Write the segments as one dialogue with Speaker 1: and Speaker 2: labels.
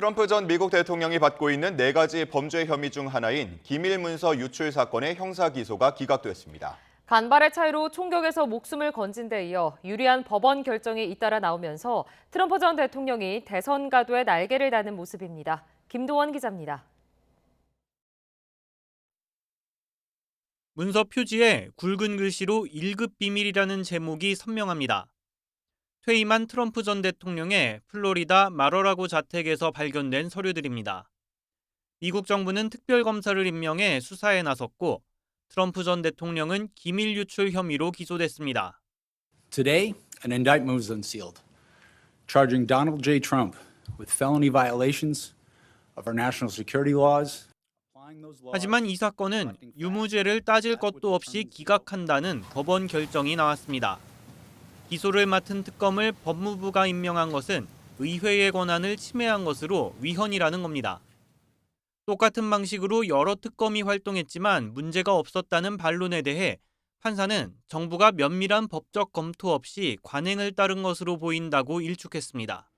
Speaker 1: 트럼프 전 미국 대통령이 받고 있는 4가지 범죄 혐의 중 하나인 기밀 문서 유출 사건의 형사 기소가 기각됐습니다.
Speaker 2: 간발의 차이로 총격에서 목숨을 건진 데 이어 유리한 법원 결정이 잇따라 나오면서 트럼프 전 대통령이 대선 가도에 날개를 다는 모습입니다. 김도원 기자입니다.
Speaker 3: 문서 표지에 굵은 글씨로 1급 비밀이라는 제목이 선명합니다. 퇴임한 트럼프 전 대통령의 플로리다 마러라고 자택에서 발견된 서류들입니다. 미국 정부는 특별검사를 임명해 수사에 나섰고 트럼프 전 대통령은 기밀 유출 혐의로 기소됐습니다.
Speaker 4: Today, an indictment was unsealed, charging Donald J. Trump with felony violations of our national security laws.
Speaker 3: 하지만 이 사건은 유무죄를 따질 것도 없이 기각한다는 법원 결정이 나왔습니다. 기소를 맡은 특검을 법무부가 임명한 것은 의회의 권한을 침해한 것으로 위헌이라는 겁니다. 똑같은 방식으로 여러 특검이 활동했지만 문제가 없었다는 반론에 대해 판사는 정부가 면밀한 법적 검토 없이 관행을 따른 것으로 보인다고 일축했습니다.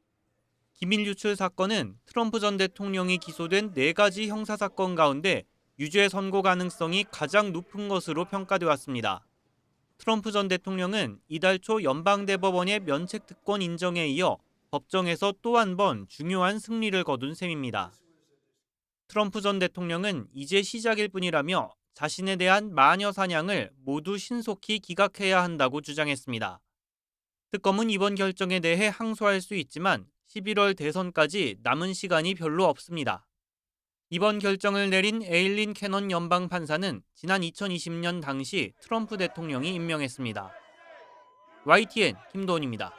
Speaker 3: 기밀 유출 사건은 트럼프 전 대통령이 기소된 4가지 형사사건 가운데 유죄 선고 가능성이 가장 높은 것으로 평가돼 왔습니다. 트럼프 전 대통령은 이달 초 연방대법원의 면책특권 인정에 이어 법정에서 또 한 번 중요한 승리를 거둔 셈입니다. 트럼프 전 대통령은 이제 시작일 뿐이라며 자신에 대한 마녀 사냥을 모두 신속히 기각해야 한다고 주장했습니다. 특검은 이번 결정에 대해 항소할 수 있지만 11월 대선까지 남은 시간이 별로 없습니다. 이번 결정을 내린 에일린 캐넌 연방 판사는 지난 2020년 당시 트럼프 대통령이 임명했습니다. YTN 김도훈입니다.